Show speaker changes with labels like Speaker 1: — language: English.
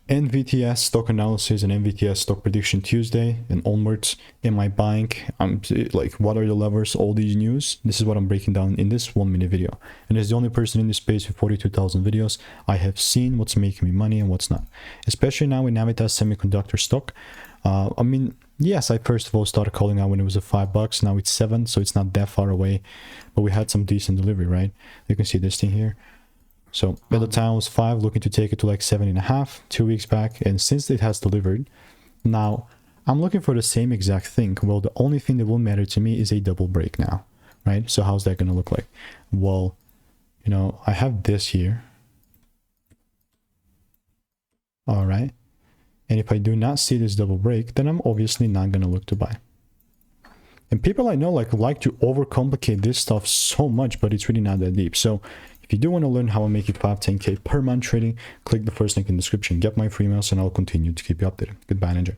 Speaker 1: NVTS stock analysis and NVTS stock prediction Tuesday and onwards. Am I buying? Like, what are the levers? All these news. This is what I'm breaking down in this 1 minute video. And as the only person in this space with 42,000 videos, I have seen what's making me money and what's not. Especially now in Navitas Semiconductor stock. I mean, yes, I first of all started calling out when it was at $5. Now it's 7, so it's not that far away. But we had some decent delivery, right? You can see this thing here. So at the time it was 5, looking to take it to like 7.5 2 weeks back, and since it has delivered, now I'm looking for the same exact thing. Well, the only thing that will matter to me is a double break now, right? So how's that going to look like? Well, you know, I have this here. All right. And if I do not see this double break, then I'm obviously not going to look to buy. And people I know like to overcomplicate this stuff so much, but it's really not that deep. So if you do want to learn how I make it 5-10K per month trading, click the first link in the description, get my free emails, and I'll continue to keep you updated. Goodbye and enjoy.